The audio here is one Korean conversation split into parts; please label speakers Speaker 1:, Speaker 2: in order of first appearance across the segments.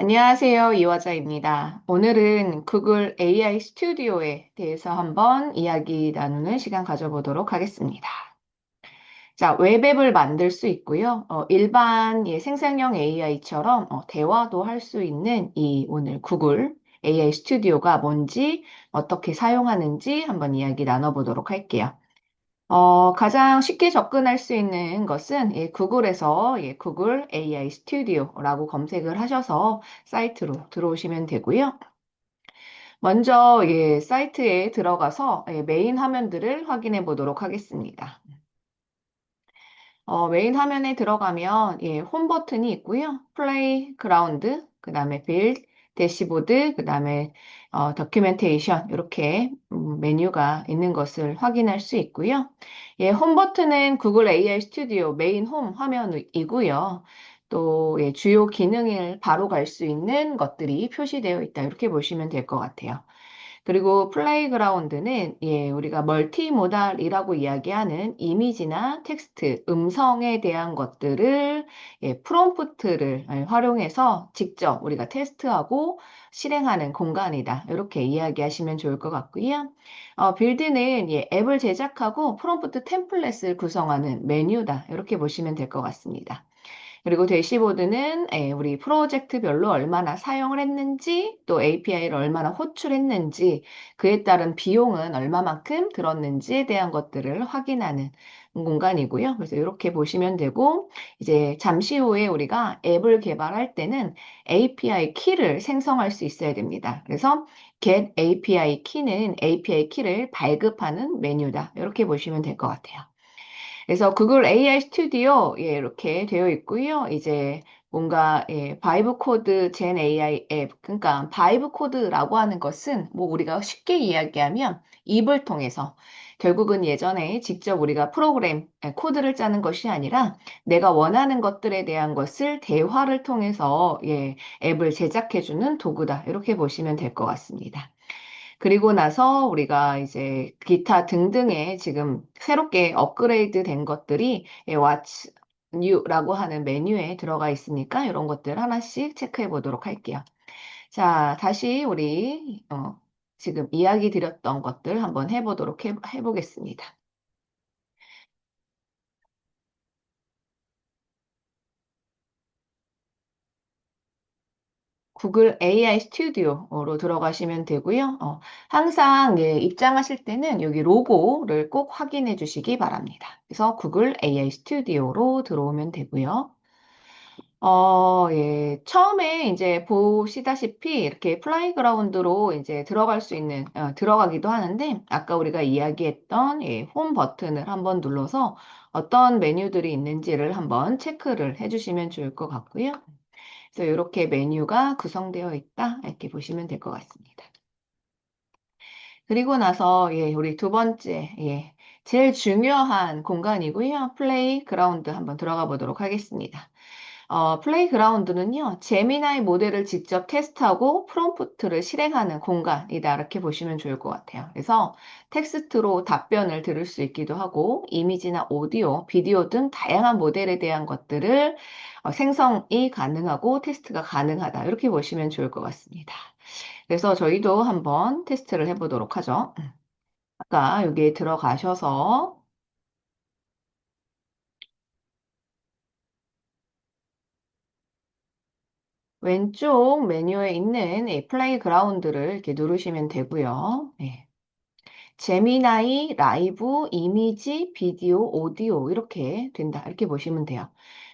Speaker 1: 안녕하세요. 이화자입니다. 오늘은 구글 AI 스튜디오에 대해서 한번 이야기 나누는 시간 가져보도록 하겠습니다. 자, 웹앱을 만들 수 있고요. 일반 생성형 AI처럼 대화도 할 수 있는 이 오늘 구글 AI 스튜디오가 뭔지, 어떻게 사용하는지 한번 이야기 나눠보도록 할게요. 가장 쉽게 접근할 수 있는 것은 구글에서 구글 AI 스튜디오라고 검색을 하셔서 사이트로 들어오시면 되고요. 먼저 사이트에 들어가서 메인 화면들을 확인해 보도록 하겠습니다. 메인 화면에 들어가면 홈 버튼이 있고요. 플레이그라운드, 그 다음에 빌드, 대시보드, 그 다음에 더큐멘테이션 이렇게 메뉴가 있는 것을 확인할 수 있고요. 홈 버튼은 구글 AI 스튜디오 메인 홈 화면이고요. 또 주요 기능을 바로 갈 수 있는 것들이 표시되어 있다. 이렇게 보시면 될 것 같아요. 그리고 플레이그라운드는 우리가 멀티모달이라고 이야기하는 이미지나 텍스트, 음성에 대한 것들을 프롬프트를 활용해서 직접 우리가 테스트하고 실행하는 공간이다. 이렇게 이야기하시면 좋을 것 같고요. 빌드는 앱을 제작하고 프롬프트 템플릿을 구성하는 메뉴다. 이렇게 보시면 될 것 같습니다. 그리고 대시보드는 우리 프로젝트별로 얼마나 사용을 했는지, 또 API를 얼마나 호출했는지, 그에 따른 비용은 얼마만큼 들었는지에 대한 것들을 확인하는 공간이고요. 그래서 이렇게 보시면 되고, 이제 잠시 후에 우리가 앱을 개발할 때는 API 키를 생성할 수 있어야 됩니다. 그래서 get API 키는 API 키를 발급하는 메뉴다. 이렇게 보시면 될 것 같아요. 그래서 구글 AI 스튜디오 이렇게 되어 있고요. 이제 뭔가 바이브 코드 젠 AI 앱 그러니까 바이브 코드라고 하는 것은 뭐 우리가 쉽게 이야기하면 입을 통해서 결국은 예전에 직접 우리가 프로그램 코드를 짜는 것이 아니라 내가 원하는 것들에 대한 것을 대화를 통해서 앱을 제작해주는 도구다. 이렇게 보시면 될 것 같습니다. 그리고 나서 우리가 이제 기타 등등의 지금 새롭게 업그레이드 된 것들이 What's New라고 하는 메뉴에 들어가 있으니까 이런 것들 하나씩 체크해 보도록 할게요. 자, 다시 우리 지금 이야기 드렸던 것들 한번 해보도록 해보겠습니다. 구글 AI 스튜디오로 들어가시면 되고요. 항상 입장하실 때는 여기 로고를 꼭 확인해 주시기 바랍니다. 그래서 구글 AI 스튜디오로 들어오면 되고요. 처음에 이제 보시다시피 이렇게 플라이그라운드로 이제 들어갈 수 있는, 들어가기도 하는데, 아까 우리가 이야기했던 홈 버튼을 한번 눌러서 어떤 메뉴들이 있는지를 한번 체크를 해주시면 좋을 것 같고요. 그래서 이렇게 메뉴가 구성되어 있다. 이렇게 보시면 될 것 같습니다. 그리고 나서 우리 두 번째 제일 중요한 공간이고요. 플레이그라운드 한번 들어가 보도록 하겠습니다. 플레이그라운드는요, 제미나이 모델을 직접 테스트하고 프롬프트를 실행하는 공간이다. 이렇게 보시면 좋을 것 같아요. 그래서 텍스트로 답변을 들을 수 있기도 하고, 이미지나 오디오, 비디오 등 다양한 모델에 대한 것들을 생성이 가능하고 테스트가 가능하다. 이렇게 보시면 좋을 것 같습니다. 그래서 저희도 한번 테스트를 해보도록 하죠. 아까 여기에 들어가셔서 왼쪽 메뉴에 있는 이 플레이그라운드를 이렇게 누르시면 되고요. 제미나이 라이브 이미지 비디오 오디오 이렇게 된다 이렇게 보시면 돼요.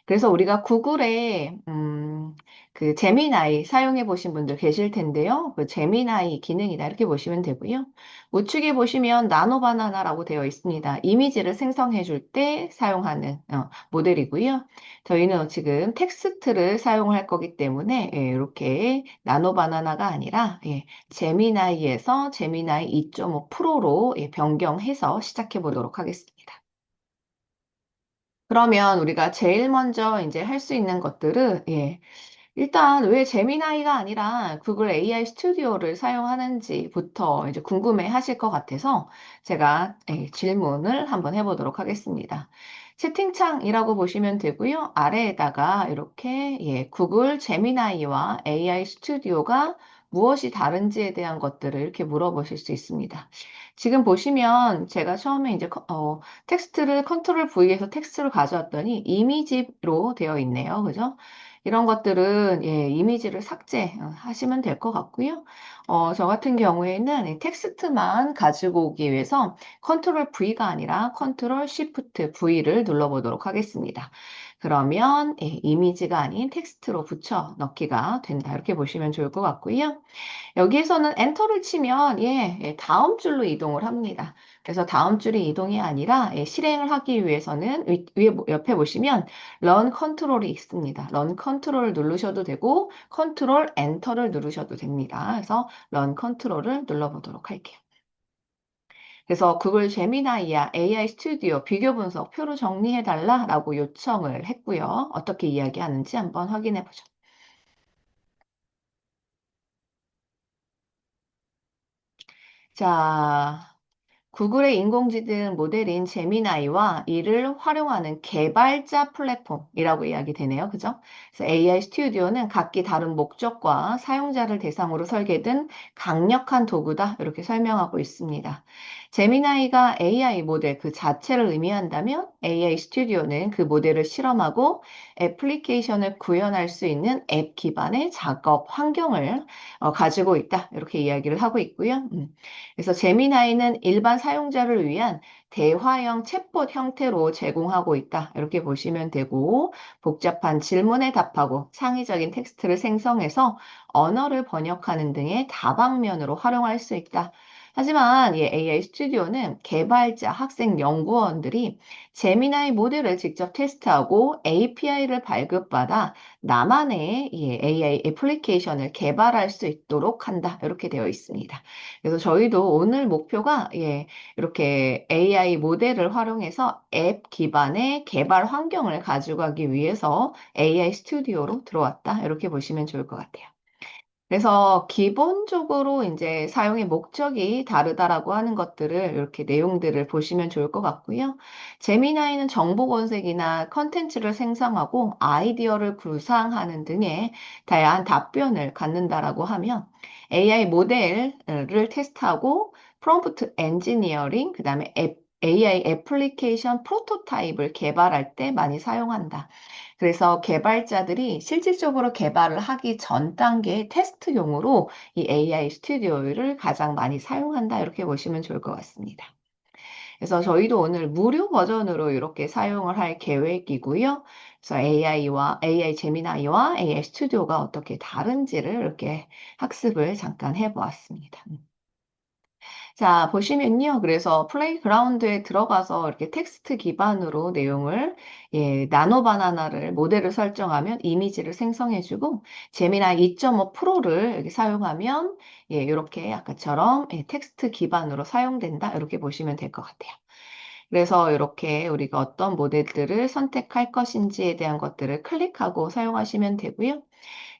Speaker 1: 그래서 우리가 구글에 그 제미나이 사용해 보신 분들 계실 텐데요. 그 제미나이 기능이다 이렇게 보시면 되고요. 우측에 보시면 나노바나나라고 되어 있습니다. 이미지를 생성해 줄 때 사용하는 모델이고요. 저희는 지금 텍스트를 사용할 거기 때문에 이렇게 나노바나나가 아니라 제미나이에서 제미나이 2.5 프로로 변경해서 시작해 보도록 하겠습니다. 그러면 우리가 제일 먼저 이제 할 수 있는 것들은 일단 왜 제미나이가 아니라 구글 AI 스튜디오를 사용하는지부터 이제 궁금해 하실 것 같아서 제가 질문을 한번 해보도록 하겠습니다. 채팅창이라고 보시면 되고요. 아래에다가 이렇게 구글 제미나이와 AI 스튜디오가 무엇이 다른지에 대한 것들을 이렇게 물어보실 수 있습니다. 지금 보시면 제가 처음에 이제 텍스트를 컨트롤 V에서 텍스트를 가져왔더니 이미지로 되어 있네요. 그죠? 이런 것들은 이미지를 삭제하시면 될 것 같고요. 저 같은 경우에는 이 텍스트만 가지고 오기 위해서 컨트롤 V가 아니라 컨트롤 Shift V를 눌러보도록 하겠습니다. 그러면 이미지가 아닌 텍스트로 붙여 넣기가 된다. 이렇게 보시면 좋을 것 같고요. 여기에서는 엔터를 치면 다음 줄로 이동을 합니다. 그래서 다음 줄이 이동이 아니라 실행을 하기 위해서는 옆에 보시면 런 컨트롤이 있습니다. 런 컨트롤을 누르셔도 되고 컨트롤 엔터를 누르셔도 됩니다. 그래서 런 컨트롤을 눌러보도록 할게요. 그래서 구글 제미나이와 AI 스튜디오 비교 분석 표로 정리해 달라라고 요청을 했고요. 어떻게 이야기하는지 한번 확인해 보죠. 자, 구글의 인공지능 모델인 제미나이와 이를 활용하는 개발자 플랫폼이라고 이야기 되네요. 그죠? 그래서 AI 스튜디오는 각기 다른 목적과 사용자를 대상으로 설계된 강력한 도구다. 이렇게 설명하고 있습니다. 제미나이가 AI 모델 그 자체를 의미한다면 AI 스튜디오는 그 모델을 실험하고 애플리케이션을 구현할 수 있는 앱 기반의 작업 환경을 가지고 있다. 이렇게 이야기를 하고 있고요. 그래서 제미나이는 일반 사용자를 위한 대화형 챗봇 형태로 제공하고 있다. 이렇게 보시면 되고, 복잡한 질문에 답하고 창의적인 텍스트를 생성해서 언어를 번역하는 등의 다방면으로 활용할 수 있다. 하지만 이 AI 스튜디오는 개발자, 학생, 연구원들이 제미나이 모델을 직접 테스트하고 API를 발급받아 나만의 이 AI 애플리케이션을 개발할 수 있도록 한다. 이렇게 되어 있습니다. 그래서 저희도 오늘 목표가 이렇게 AI 모델을 활용해서 앱 기반의 개발 환경을 가져가기 위해서 AI 스튜디오로 들어왔다. 이렇게 보시면 좋을 것 같아요. 그래서 기본적으로 이제 사용의 목적이 다르다라고 하는 것들을 이렇게 내용들을 보시면 좋을 것 같고요. 제미나이는 정보 검색이나 컨텐츠를 생성하고 아이디어를 구상하는 등의 다양한 답변을 갖는다라고 하면 AI 모델을 테스트하고 프롬프트 엔지니어링, 그다음에 AI 애플리케이션 프로토타입을 개발할 때 많이 사용한다. 그래서 개발자들이 실질적으로 개발을 하기 전 단계의 테스트용으로 이 AI 스튜디오를 가장 많이 사용한다. 이렇게 보시면 좋을 것 같습니다. 그래서 저희도 오늘 무료 버전으로 이렇게 사용을 할 계획이고요. 그래서 AI 제미나이와 AI 스튜디오가 어떻게 다른지를 이렇게 학습을 잠깐 해보았습니다. 자, 보시면요. 그래서 플레이그라운드에 들어가서 이렇게 텍스트 기반으로 내용을, 나노 바나나를 모델을 설정하면 이미지를 생성해주고, 제미나이 2.5 프로를 이렇게 사용하면, 이렇게 아까처럼 텍스트 기반으로 사용된다. 이렇게 보시면 될 것 같아요. 그래서 이렇게 우리가 어떤 모델들을 선택할 것인지에 대한 것들을 클릭하고 사용하시면 되고요.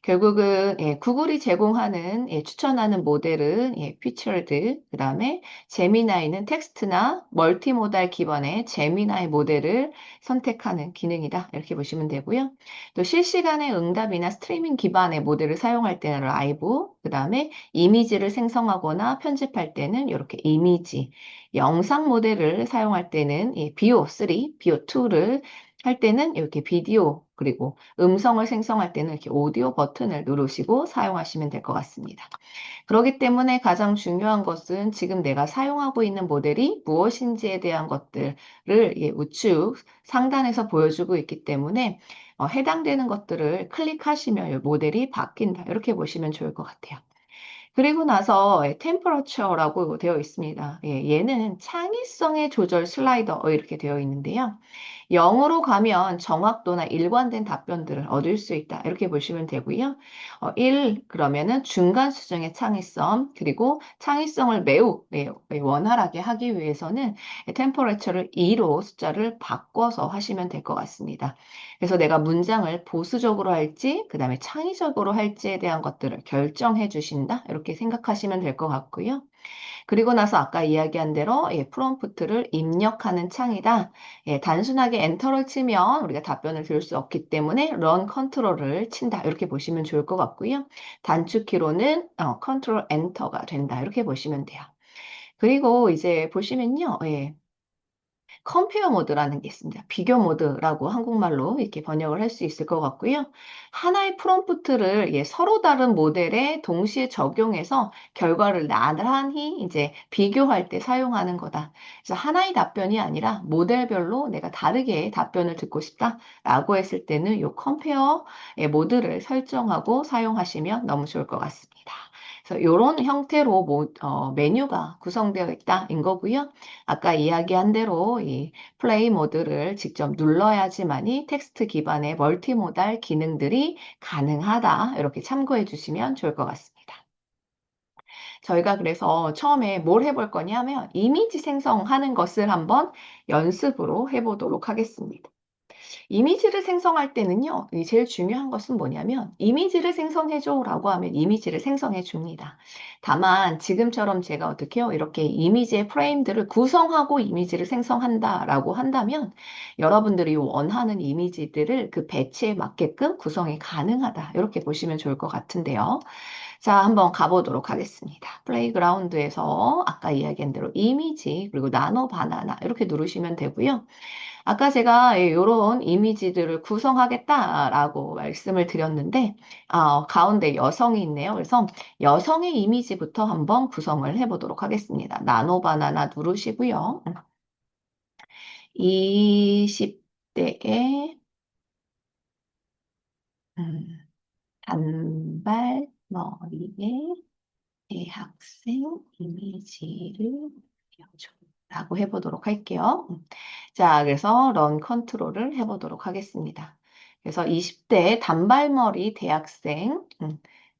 Speaker 1: 결국은 구글이 제공하는 추천하는 모델은 피처드, 그다음에 제미나이는 텍스트나 멀티모달 기반의 제미나이 모델을 선택하는 기능이다. 이렇게 보시면 되고요. 또 실시간의 응답이나 스트리밍 기반의 모델을 사용할 때는 라이브, 그다음에 이미지를 생성하거나 편집할 때는 이렇게 이미지, 영상 모델을 사용할 때는 BO3, BO2를 할 때는 이렇게 비디오, 그리고 음성을 생성할 때는 이렇게 오디오 버튼을 누르시고 사용하시면 될 것 같습니다. 그렇기 때문에 가장 중요한 것은 지금 내가 사용하고 있는 모델이 무엇인지에 대한 것들을 우측 상단에서 보여주고 있기 때문에 해당되는 것들을 클릭하시면 이 모델이 바뀐다. 이렇게 보시면 좋을 것 같아요. 그리고 나서 템퍼러처라고 되어 있습니다. 얘는 창의성의 조절 슬라이더 이렇게 되어 있는데요. 0으로 가면 정확도나 일관된 답변들을 얻을 수 있다. 이렇게 보시면 되고요. 1 그러면은 중간 수준의 창의성, 그리고 창의성을 매우 원활하게 하기 위해서는 템퍼레처를 2로 숫자를 바꿔서 하시면 될 것 같습니다. 그래서 내가 문장을 보수적으로 할지, 그 다음에 창의적으로 할지에 대한 것들을 결정해 주신다. 이렇게 생각하시면 될 것 같고요. 그리고 나서 아까 이야기한 대로 프롬프트를 입력하는 창이다. 단순하게 엔터를 치면 우리가 답변을 들을 수 없기 때문에 런 컨트롤을 친다. 이렇게 보시면 좋을 것 같고요. 단축키로는 컨트롤 엔터가 된다. 이렇게 보시면 돼요. 그리고 이제 보시면요. 컴페어 모드라는 게 있습니다. 비교 모드라고 한국말로 이렇게 번역을 할 수 있을 것 같고요. 하나의 프롬프트를 서로 다른 모델에 동시에 적용해서 결과를 나란히 이제 비교할 때 사용하는 거다. 그래서 하나의 답변이 아니라 모델별로 내가 다르게 답변을 듣고 싶다라고 했을 때는 이 컴페어 모드를 설정하고 사용하시면 너무 좋을 것 같습니다. 그래서 이런 형태로 메뉴가 구성되어 있다인 거고요. 아까 이야기한 대로 이 플레이 모드를 직접 눌러야지만이 텍스트 기반의 멀티모달 기능들이 가능하다. 이렇게 참고해 주시면 좋을 것 같습니다. 저희가 그래서 처음에 뭘 해볼 거냐면 이미지 생성하는 것을 한번 연습으로 해보도록 하겠습니다. 이미지를 생성할 때는요, 이 제일 중요한 것은 뭐냐면, 이미지를 생성해줘라고 하면 이미지를 생성해 줍니다. 다만, 지금처럼 제가 어떻게 요 이렇게 이미지의 프레임들을 구성하고 이미지를 생성한다라고 한다면, 여러분들이 원하는 이미지들을 그 배치에 맞게끔 구성이 가능하다. 이렇게 보시면 좋을 것 같은데요. 자, 한번 가보도록 하겠습니다. 플레이그라운드에서 아까 이야기한 대로 이미지, 그리고 나노 바나나 이렇게 누르시면 되고요. 아까 제가 이런 이미지들을 구성하겠다라고 말씀을 드렸는데, 가운데 여성이 있네요. 그래서 여성의 이미지부터 한번 구성을 해보도록 하겠습니다. 나노 바나나 누르시고요. 20대의 단발머리에 대학생 이미지를 그려줘. 라고 해보도록 할게요. 자, 그래서 런 컨트롤을 해보도록 하겠습니다. 그래서 20대 단발머리 대학생,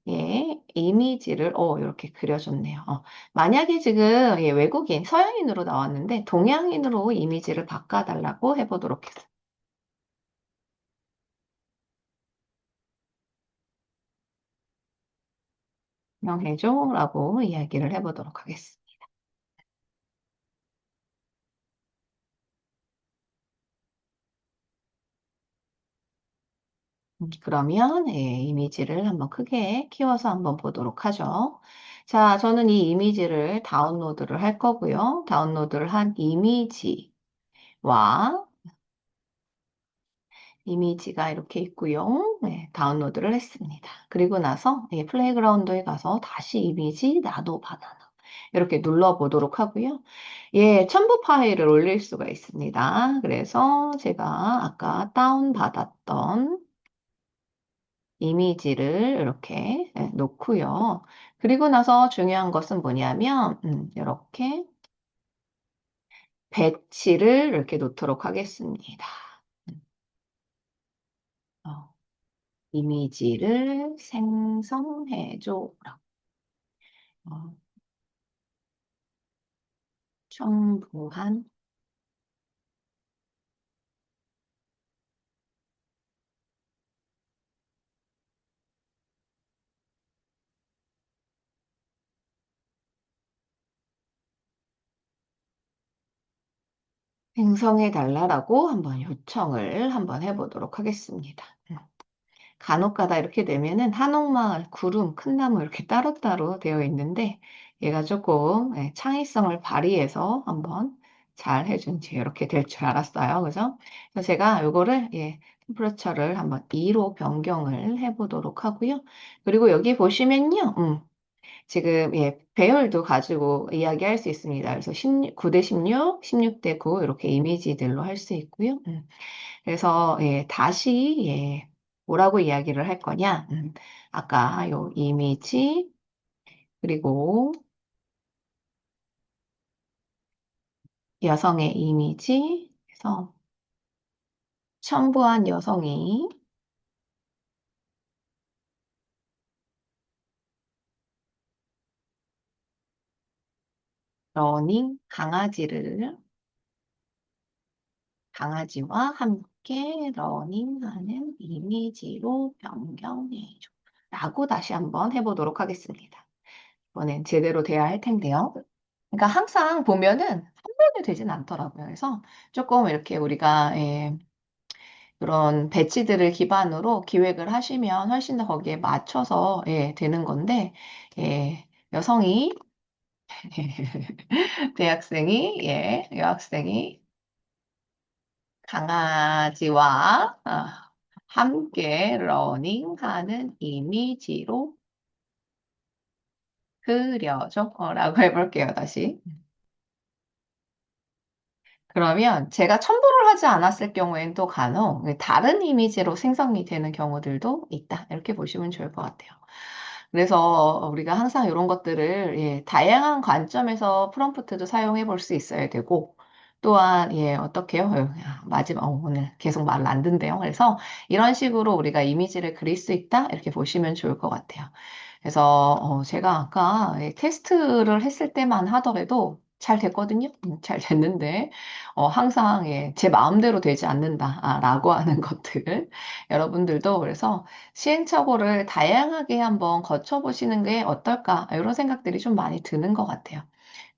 Speaker 1: 예, 이미지를, 이렇게 그려줬네요. 만약에 지금 외국인, 서양인으로 나왔는데, 동양인으로 이미지를 바꿔달라고 해보도록 했어요. 명해줘. 라고 이야기를 해보도록 하겠습니다. 그러면 이미지를 한번 크게 키워서 한번 보도록 하죠. 자, 저는 이 이미지를 다운로드를 할 거고요. 다운로드를 한 이미지와 이미지가 이렇게 있고요. 네, 다운로드를 했습니다. 그리고 나서 플레이그라운드에 가서 다시 이미지 나도 바나나 이렇게 눌러보도록 하고요. 첨부 파일을 올릴 수가 있습니다. 그래서 제가 아까 다운받았던 이미지를 이렇게 놓고요. 그리고 나서 중요한 것은 뭐냐면 이렇게 배치를 이렇게 놓도록 하겠습니다. 어, 이미지를 생성해줘. 어, 첨부한 생성해달라고 한번 요청을 한번 해보도록 하겠습니다. 간혹가다 이렇게 되면은 한옥마을, 구름, 큰 나무 이렇게 따로따로 되어 있는데 얘가 조금 창의성을 발휘해서 한번 잘 해준지 이렇게 될 줄 알았어요. 그래서 제가 요거를 템퍼러처를 한번 2로 변경을 해보도록 하고요. 그리고 여기 보시면요. 지금 배열도 가지고 이야기할 수 있습니다. 그래서 9대 16, 16대 9 이렇게 이미지들로 할 수 있고요. 그래서 다시 뭐라고 이야기를 할 거냐? 아까 요 이미지 그리고 여성의 이미지 그래서 첨부한 여성이 러닝 강아지와 함께 러닝하는 이미지로 변경해줘. 라고 다시 한번 해보도록 하겠습니다. 이번엔 제대로 돼야 할 텐데요. 그러니까 항상 보면은 한 번에 되진 않더라고요. 그래서 조금 이렇게 우리가 그런 배치들을 기반으로 기획을 하시면 훨씬 더 거기에 맞춰서 되는 건데 여성이 대학생이 여학생이 강아지와 함께 러닝하는 이미지로 그려줘. 라고 해볼게요, 다시. 그러면 제가 첨부를 하지 않았을 경우엔 또 간혹 다른 이미지로 생성이 되는 경우들도 있다. 이렇게 보시면 좋을 것 같아요. 그래서 우리가 항상 이런 것들을 다양한 관점에서 프롬프트도 사용해 볼 수 있어야 되고 또한 어떻게요? 마지막 오늘 계속 말을 안 듣는데요. 그래서 이런 식으로 우리가 이미지를 그릴 수 있다. 이렇게 보시면 좋을 것 같아요. 그래서 제가 아까 테스트를 했을 때만 하더라도 잘 됐거든요. 잘 됐는데 항상 제 마음대로 되지 않는다라고 하는 것들 여러분들도 그래서 시행착오를 다양하게 한번 거쳐보시는 게 어떨까 이런 생각들이 좀 많이 드는 것 같아요.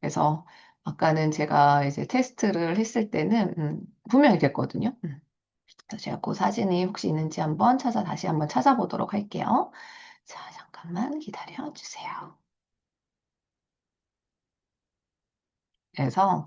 Speaker 1: 그래서 아까는 제가 이제 테스트를 했을 때는 분명히 됐거든요. 그래서 제가 그 사진이 혹시 있는지 한번 다시 한번 찾아보도록 할게요. 자, 잠깐만 기다려 주세요. 그래서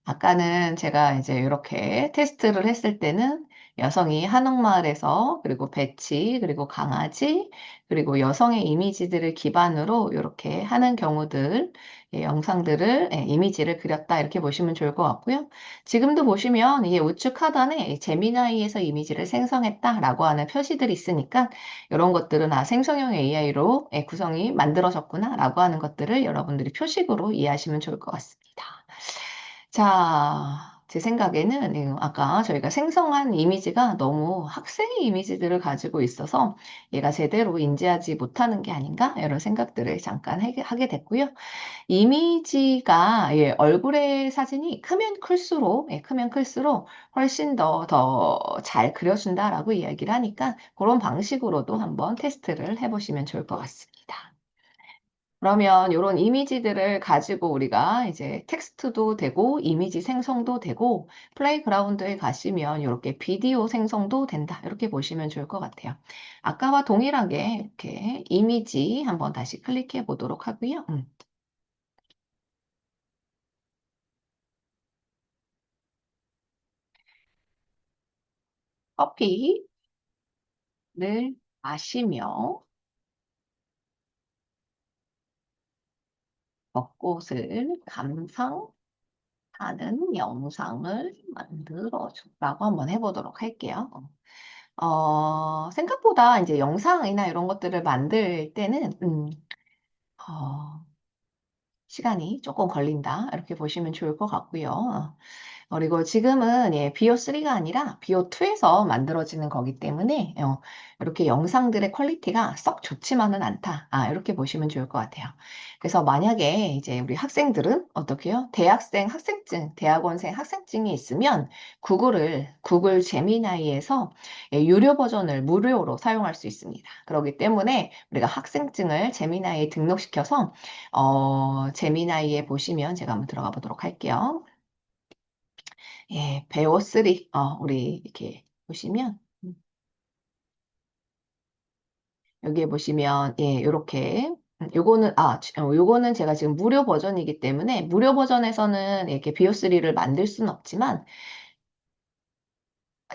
Speaker 1: 아까는 제가 이제 이렇게 테스트를 했을 때는 여성이 한옥마을에서 그리고 배치 그리고 강아지 그리고 여성의 이미지들을 기반으로 이렇게 하는 경우들 영상들을 이미지를 그렸다 이렇게 보시면 좋을 것 같고요. 지금도 보시면 이게 우측 하단에 제미나이에서 이미지를 생성했다라고 하는 표시들이 있으니까 이런 것들은 생성형 AI로 구성이 만들어졌구나라고 하는 것들을 여러분들이 표식으로 이해하시면 좋을 것 같습니다. 자, 제 생각에는 아까 저희가 생성한 이미지가 너무 학생의 이미지들을 가지고 있어서 얘가 제대로 인지하지 못하는 게 아닌가? 이런 생각들을 잠깐 하게 됐고요. 이미지가 얼굴의 사진이 크면 클수록 훨씬 더 잘 그려준다라고 이야기를 하니까 그런 방식으로도 한번 테스트를 해보시면 좋을 것 같습니다. 그러면 이런 이미지들을 가지고 우리가 이제 텍스트도 되고 이미지 생성도 되고 플레이그라운드에 가시면 이렇게 비디오 생성도 된다. 이렇게 보시면 좋을 것 같아요. 아까와 동일하게 이렇게 이미지 한번 다시 클릭해 보도록 하고요. 커피를 마시며 벚꽃을 감상하는 영상을 만들어줘라고 한번 해보도록 할게요. 생각보다 이제 영상이나 이런 것들을 만들 때는, 어, 시간이 조금 걸린다. 이렇게 보시면 좋을 것 같고요. 그리고 지금은 BO3가 아니라 BO2에서 만들어지는 거기 때문에 이렇게 영상들의 퀄리티가 썩 좋지만은 않다. 이렇게 보시면 좋을 것 같아요. 그래서 만약에 이제 우리 학생들은 어떻게 해요? 대학생 학생증, 대학원생 학생증이 있으면 구글 제미나이에서 유료 버전을 무료로 사용할 수 있습니다. 그렇기 때문에 우리가 학생증을 제미나이에 등록시켜서 제미나이에 보시면 제가 한번 들어가 보도록 할게요. 베어3, 우리 이렇게 보시면, 여기에 보시면, 요렇게, 요거는 제가 지금 무료 버전이기 때문에, 무료 버전에서는 이렇게 베어3를 만들 수는 없지만,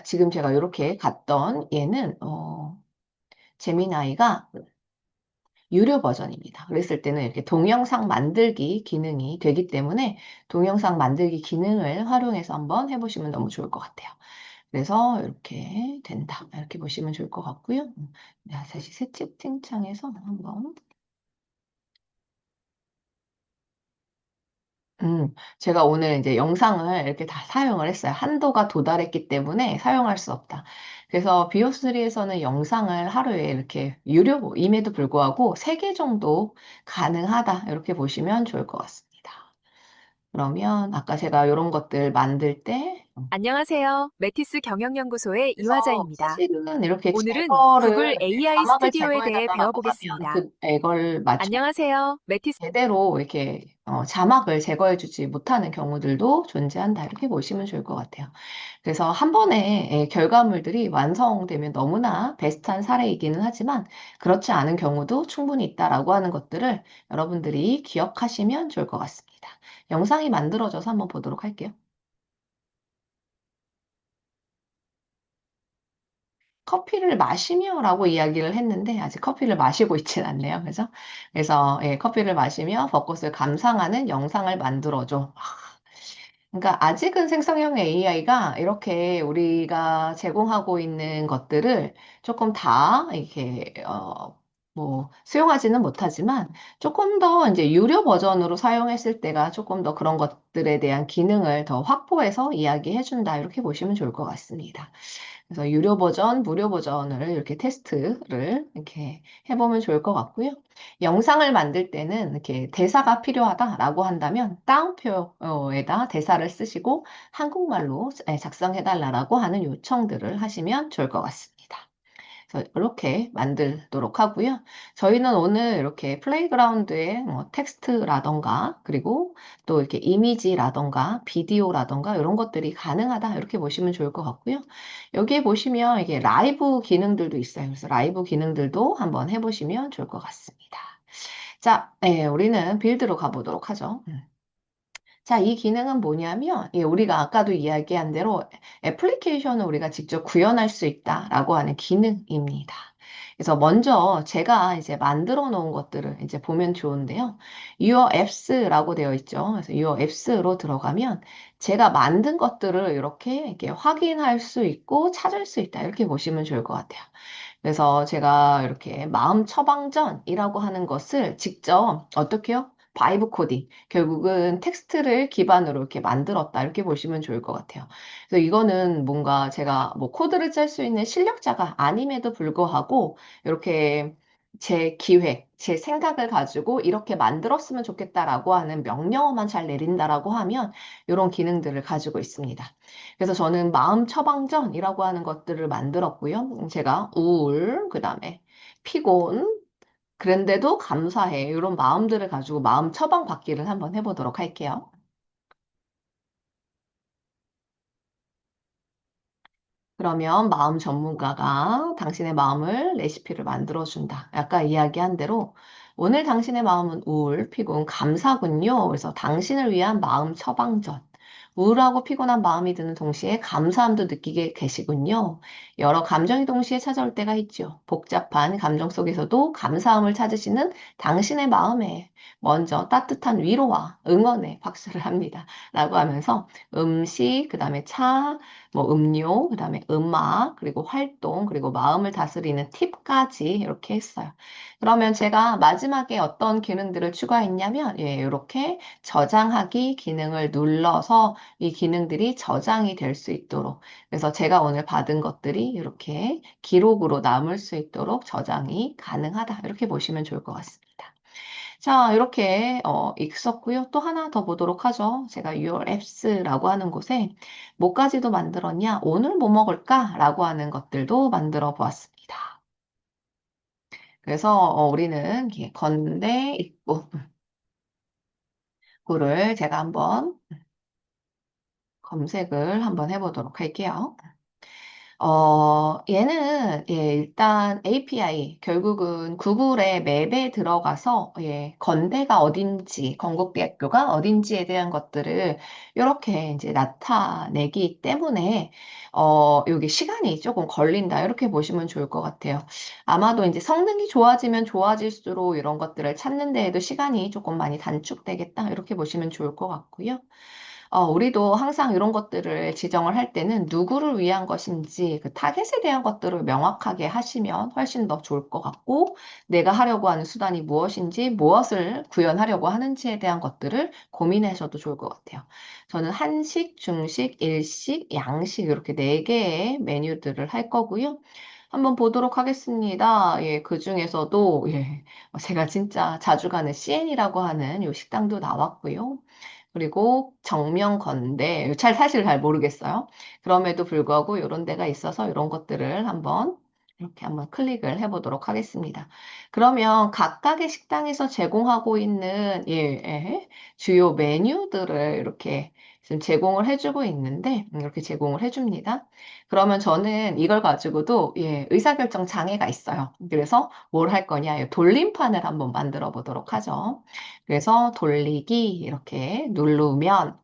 Speaker 1: 지금 제가 이렇게 갔던 얘는, 제미나이가 유료 버전입니다. 그랬을 때는 이렇게 동영상 만들기 기능이 되기 때문에, 동영상 만들기 기능을 활용해서 한번 해보시면 너무 좋을 것 같아요. 그래서 이렇게 된다. 이렇게 보시면 좋을 것 같고요. 다시 새 채팅창에서 한번. 제가 오늘 이제 영상을 이렇게 다 사용을 했어요. 한도가 도달했기 때문에 사용할 수 없다. 그래서 비오3에서는 영상을 하루에 이렇게 유료임에도 불구하고 3개 정도 가능하다. 이렇게 보시면 좋을 것 같습니다. 그러면 아까 제가 이런 것들 만들 때
Speaker 2: 안녕하세요. 메티스 경영연구소의
Speaker 1: 그래서
Speaker 2: 이화자입니다.
Speaker 1: 사실은 이렇게
Speaker 2: 오늘은
Speaker 1: 제거를,
Speaker 2: 구글 AI
Speaker 1: 자막을
Speaker 2: 스튜디오에 대해
Speaker 1: 제거해달라고 하면
Speaker 2: 배워보겠습니다.
Speaker 1: 이걸
Speaker 2: 안녕하세요. 메티스
Speaker 1: 제대로 이렇게 자막을 제거해주지 못하는 경우들도 존재한다. 이렇게 보시면 좋을 것 같아요. 그래서 한 번에 결과물들이 완성되면 너무나 베스트한 사례이기는 하지만 그렇지 않은 경우도 충분히 있다라고 하는 것들을 여러분들이 기억하시면 좋을 것 같습니다. 영상이 만들어져서 한번 보도록 할게요. 커피를 마시며라고 이야기를 했는데 아직 커피를 마시고 있진 않네요. 그죠? 그래서 커피를 마시며 벚꽃을 감상하는 영상을 만들어줘. 그러니까 아직은 생성형 AI가 이렇게 우리가 제공하고 있는 것들을 조금 다 이렇게 뭐 수용하지는 못하지만 조금 더 이제 유료 버전으로 사용했을 때가 조금 더 그런 것들에 대한 기능을 더 확보해서 이야기해준다. 이렇게 보시면 좋을 것 같습니다. 그래서 유료 버전, 무료 버전을 이렇게 테스트를 이렇게 해보면 좋을 것 같고요. 영상을 만들 때는 이렇게 대사가 필요하다라고 한다면 따옴표에다 대사를 쓰시고 한국말로 작성해달라고 하는 요청들을 하시면 좋을 것 같습니다. 그래서 이렇게 만들도록 하고요. 저희는 오늘 이렇게 플레이그라운드에 뭐 텍스트라던가 그리고 또 이렇게 이미지라던가 비디오라던가 이런 것들이 가능하다 이렇게 보시면 좋을 것 같고요. 여기에 보시면 이게 라이브 기능들도 있어요. 그래서 라이브 기능들도 한번 해보시면 좋을 것 같습니다. 자, 우리는 빌드로 가보도록 하죠. 자, 이 기능은 뭐냐면, 우리가 아까도 이야기한 대로 애플리케이션을 우리가 직접 구현할 수 있다라고 하는 기능입니다. 그래서 먼저 제가 이제 만들어 놓은 것들을 이제 보면 좋은데요. Your Apps라고 되어 있죠. 그래서 Your Apps로 들어가면 제가 만든 것들을 이렇게 확인할 수 있고 찾을 수 있다. 이렇게 보시면 좋을 것 같아요. 그래서 제가 이렇게 마음 처방전이라고 하는 것을 직접 어떻게요? 바이브 코딩. 결국은 텍스트를 기반으로 이렇게 만들었다. 이렇게 보시면 좋을 것 같아요. 그래서 이거는 뭔가 제가 뭐 코드를 짤 수 있는 실력자가 아님에도 불구하고 이렇게 제 기획, 제 생각을 가지고 이렇게 만들었으면 좋겠다라고 하는 명령어만 잘 내린다라고 하면 이런 기능들을 가지고 있습니다. 그래서 저는 마음 처방전이라고 하는 것들을 만들었고요. 제가 우울, 그 다음에 피곤, 그런데도 감사해. 이런 마음들을 가지고 마음 처방 받기를 한번 해보도록 할게요. 그러면 마음 전문가가 당신의 마음을 레시피를 만들어준다. 아까 이야기한 대로 오늘 당신의 마음은 우울, 피곤, 감사군요. 그래서 당신을 위한 마음 처방전. 우울하고 피곤한 마음이 드는 동시에 감사함도 느끼게 계시군요. 여러 감정이 동시에 찾아올 때가 있죠. 복잡한 감정 속에서도 감사함을 찾으시는 당신의 마음에 먼저 따뜻한 위로와 응원의 박수를 합니다. 라고 하면서 음식, 그 다음에 차, 뭐 음료, 그다음에 음악, 그리고 활동, 그리고 마음을 다스리는 팁까지 이렇게 했어요. 그러면 제가 마지막에 어떤 기능들을 추가했냐면, 이렇게 저장하기 기능을 눌러서 이 기능들이 저장이 될 수 있도록. 그래서 제가 오늘 받은 것들이 이렇게 기록으로 남을 수 있도록 저장이 가능하다. 이렇게 보시면 좋을 것 같습니다. 자, 이렇게 있었고요. 또 하나 더 보도록 하죠. 제가 Your Apps라고 하는 곳에 뭐까지도 만들었냐? 오늘 뭐 먹을까? 라고 하는 것들도 만들어 보았습니다. 그래서 우리는 이렇게 건대 입구를 제가 한번 검색을 한번 해보도록 할게요. 얘는, 일단 API, 결국은 구글의 맵에 들어가서, 건대가 어딘지, 건국대학교가 어딘지에 대한 것들을 이렇게 이제 나타내기 때문에, 여기 시간이 조금 걸린다. 이렇게 보시면 좋을 것 같아요. 아마도 이제 성능이 좋아지면 좋아질수록 이런 것들을 찾는 데에도 시간이 조금 많이 단축되겠다. 이렇게 보시면 좋을 것 같고요. 우리도 항상 이런 것들을 지정을 할 때는 누구를 위한 것인지 그 타겟에 대한 것들을 명확하게 하시면 훨씬 더 좋을 것 같고, 내가 하려고 하는 수단이 무엇인지, 무엇을 구현하려고 하는지에 대한 것들을 고민하셔도 좋을 것 같아요. 저는 한식, 중식, 일식, 양식 이렇게 네 개의 메뉴들을 할 거고요. 한번 보도록 하겠습니다. 그 중에서도 제가 진짜 자주 가는 CN이라고 하는 요 식당도 나왔고요. 그리고 정명건대, 사실 잘 모르겠어요. 그럼에도 불구하고 이런 데가 있어서 이런 것들을 한번 이렇게 한번 클릭을 해보도록 하겠습니다. 그러면 각각의 식당에서 제공하고 있는 주요 메뉴들을 이렇게 지금 제공을 해주고 있는데 이렇게 제공을 해줍니다. 그러면 저는 이걸 가지고도 의사결정 장애가 있어요. 그래서 뭘 할 거냐? 돌림판을 한번 만들어 보도록 하죠. 그래서 돌리기 이렇게 누르면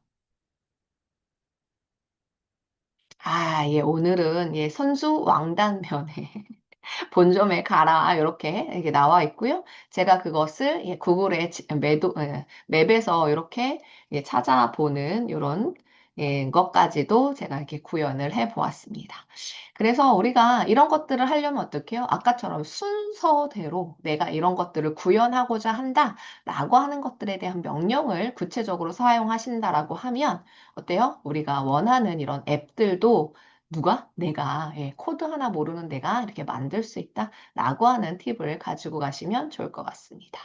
Speaker 1: 오늘은 선수 왕단면에 본점에 가라 이렇게 나와 있고요. 제가 그것을 구글의 맵에서 이렇게 찾아보는 이런 것까지도 제가 이렇게 구현을 해 보았습니다. 그래서 우리가 이런 것들을 하려면 어떻게 해요? 아까처럼 순서대로 내가 이런 것들을 구현하고자 한다라고 하는 것들에 대한 명령을 구체적으로 사용하신다라고 하면 어때요? 우리가 원하는 이런 앱들도 내가 코드 하나 모르는 내가 이렇게 만들 수 있다라고 하는 팁을 가지고 가시면 좋을 것 같습니다.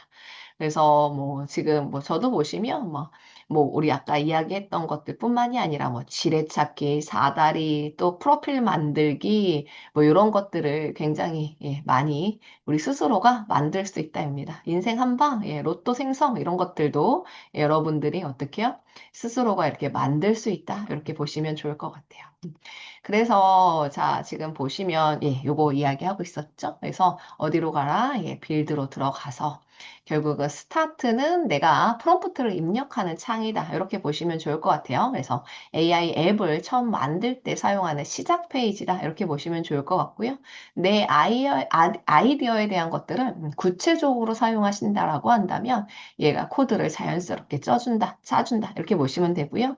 Speaker 1: 그래서 뭐 지금 뭐 저도 보시면 뭐 우리 아까 이야기했던 것들뿐만이 아니라 뭐 지뢰찾기, 사다리, 또 프로필 만들기 뭐 이런 것들을 굉장히 많이 우리 스스로가 만들 수 있다입니다. 인생 한방, 로또 생성 이런 것들도 여러분들이 어떻게 해요? 스스로가 이렇게 만들 수 있다. 이렇게 보시면 좋을 것 같아요. 그래서 자, 지금 보시면 요거 이야기하고 있었죠? 그래서 어디로 가라? 빌드로 들어가서 결국은 스타트는 내가 프롬프트를 입력하는 창이다. 이렇게 보시면 좋을 것 같아요. 그래서 AI 앱을 처음 만들 때 사용하는 시작 페이지다. 이렇게 보시면 좋을 것 같고요. 내 아이디어에 대한 것들을 구체적으로 사용하신다라고 한다면 얘가 코드를 자연스럽게 짜준다. 이렇게 보시면 되고요.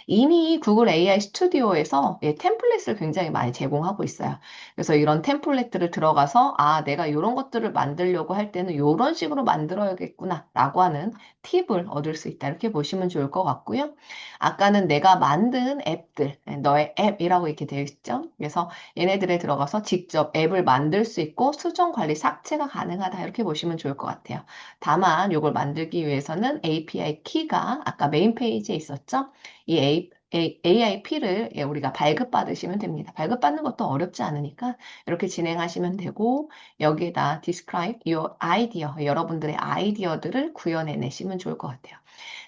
Speaker 1: 이미 구글 AI 스튜디오에서 템플릿을 굉장히 많이 제공하고 있어요. 그래서 이런 템플릿들을 들어가서 내가 이런 것들을 만들려고 할 때는 이런 식으로 만들어야겠구나 라고 하는 팁을 얻을 수 있다. 이렇게 보시면 좋을 것 같고요. 아까는 내가 만든 앱들, 너의 앱이라고 이렇게 되어 있죠. 그래서 얘네들에 들어가서 직접 앱을 만들 수 있고 수정 관리 삭제가 가능하다. 이렇게 보시면 좋을 것 같아요. 다만 이걸 만들기 위해서는 API 키가 아까 메인 페이지에 있었죠. 이 AIP를 우리가 발급받으시면 됩니다. 발급받는 것도 어렵지 않으니까 이렇게 진행하시면 되고 여기에다 describe your idea, 여러분들의 아이디어들을 구현해내시면 좋을 것 같아요.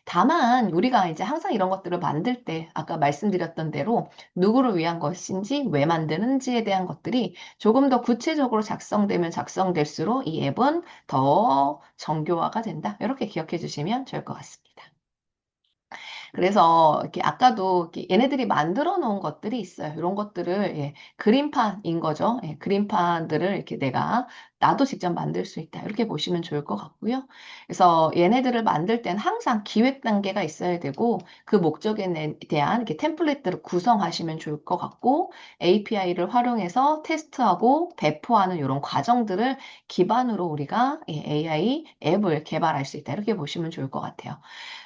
Speaker 1: 다만 우리가 이제 항상 이런 것들을 만들 때 아까 말씀드렸던 대로 누구를 위한 것인지 왜 만드는지에 대한 것들이 조금 더 구체적으로 작성되면 작성될수록 이 앱은 더 정교화가 된다. 이렇게 기억해 주시면 좋을 것 같습니다. 그래서 이렇게 아까도 이렇게 얘네들이 만들어 놓은 것들이 있어요. 이런 것들을 그림판인 거죠. 그림판들을 이렇게 나도 직접 만들 수 있다. 이렇게 보시면 좋을 것 같고요. 그래서 얘네들을 만들 때는 항상 기획 단계가 있어야 되고 그 목적에 대한 이렇게 템플릿들을 구성하시면 좋을 것 같고 API를 활용해서 테스트하고 배포하는 이런 과정들을 기반으로 우리가 AI 앱을 개발할 수 있다. 이렇게 보시면 좋을 것 같아요.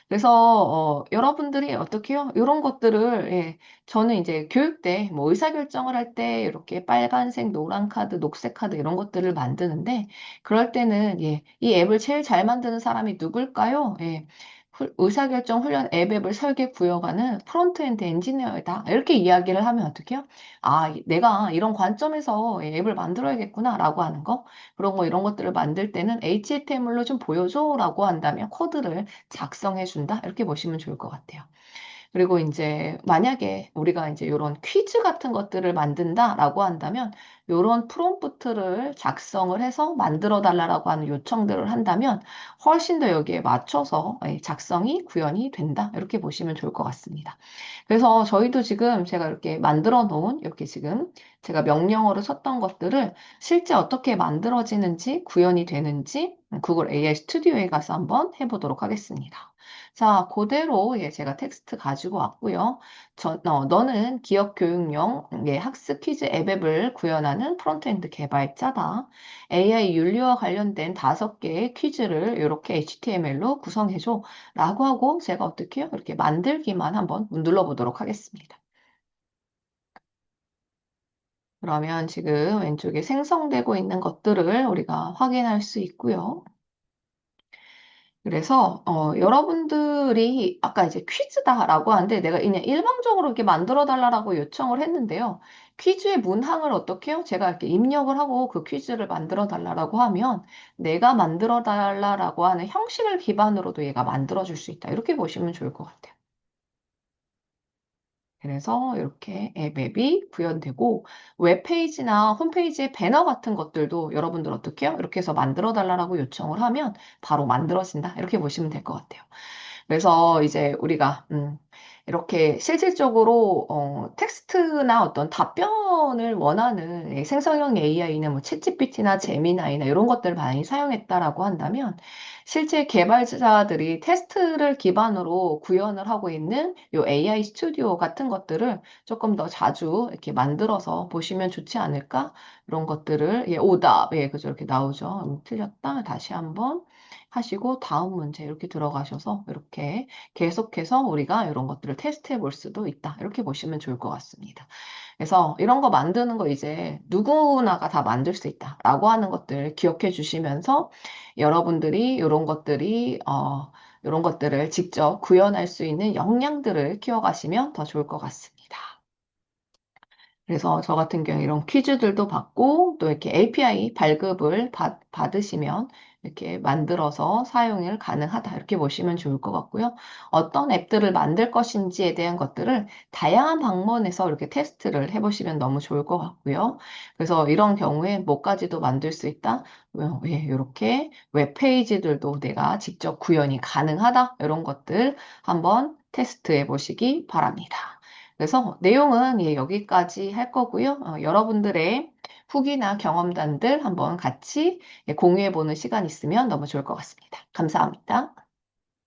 Speaker 1: 그래서 여러분들이 어떻게 해요? 이런 것들을 저는 이제 교육 때 뭐 의사결정을 할 때 이렇게 빨간색, 노란 카드, 녹색 카드 이런 것들을 만드는데 그럴 때는 이 앱을 제일 잘 만드는 사람이 누굴까요? 의사결정 훈련 앱을 설계 구현하는 프론트엔드 엔지니어이다. 이렇게 이야기를 하면 어떡해요? 내가 이런 관점에서 앱을 만들어야겠구나라고 하는 거. 그런 거 이런 것들을 만들 때는 HTML로 좀 보여줘라고 한다면 코드를 작성해 준다. 이렇게 보시면 좋을 것 같아요. 그리고 이제 만약에 우리가 이제 이런 퀴즈 같은 것들을 만든다라고 한다면 이런 프롬프트를 작성을 해서 만들어 달라고 하는 요청들을 한다면 훨씬 더 여기에 맞춰서 작성이 구현이 된다. 이렇게 보시면 좋을 것 같습니다. 그래서 저희도 지금 제가 이렇게 만들어 놓은 이렇게 지금 제가 명령어로 썼던 것들을 실제 어떻게 만들어지는지 구현이 되는지 구글 AI 스튜디오에 가서 한번 해보도록 하겠습니다. 자, 그대로 제가 텍스트 가지고 왔고요. 너는 기업 교육용 학습 퀴즈 앱을 구현하는 프론트엔드 개발자다. AI 윤리와 관련된 5개의 퀴즈를 이렇게 HTML로 구성해줘. 라고 하고 제가 어떻게 해요? 이렇게 만들기만 한번 눌러보도록 하겠습니다. 그러면 지금 왼쪽에 생성되고 있는 것들을 우리가 확인할 수 있고요. 그래서 여러분들이 아까 이제 퀴즈다라고 하는데 내가 그냥 일방적으로 이렇게 만들어 달라고 요청을 했는데요. 퀴즈의 문항을 어떻게 해요? 제가 이렇게 입력을 하고 그 퀴즈를 만들어 달라고 하면 내가 만들어 달라고 하는 형식을 기반으로도 얘가 만들어 줄 수 있다. 이렇게 보시면 좋을 것 같아요. 그래서 이렇게 앱이 구현되고 웹페이지나 홈페이지의 배너 같은 것들도 여러분들 어떻게 해요? 이렇게 해서 만들어 달라고 요청을 하면 바로 만들어진다. 이렇게 보시면 될 것 같아요. 그래서 이제 우리가 이렇게 실질적으로 텍스트나 어떤 답변을 원하는 이 생성형 AI는 뭐 챗GPT나 제미나이나 이런 것들을 많이 사용했다라고 한다면 실제 개발자들이 테스트를 기반으로 구현을 하고 있는 요 AI 스튜디오 같은 것들을 조금 더 자주 이렇게 만들어서 보시면 좋지 않을까? 이런 것들을 예, 오답 예, 그죠 이렇게 나오죠. 틀렸다. 다시 한번 하시고 다음 문제 이렇게 들어가셔서 이렇게 계속해서 우리가 이런 것들을 테스트해 볼 수도 있다. 이렇게 보시면 좋을 것 같습니다. 그래서 이런 거 만드는 거 이제 누구나가 다 만들 수 있다라고 하는 것들 기억해 주시면서 여러분들이 이런 것들을 직접 구현할 수 있는 역량들을 키워가시면 더 좋을 것 같습니다. 그래서 저 같은 경우 이런 퀴즈들도 받고 또 이렇게 API 발급을 받으시면 이렇게 만들어서 사용을 가능하다. 이렇게 보시면 좋을 것 같고요. 어떤 앱들을 만들 것인지에 대한 것들을 다양한 방면에서 이렇게 테스트를 해보시면 너무 좋을 것 같고요. 그래서 이런 경우에 뭐까지도 만들 수 있다. 예, 이렇게 웹페이지들도 내가 직접 구현이 가능하다. 이런 것들 한번 테스트해 보시기 바랍니다. 그래서 내용은 예, 여기까지 할 거고요. 여러분들의 후기나 경험담들 한번 같이 예, 공유해 보는 시간 있으면 너무 좋을 것 같습니다. 감사합니다.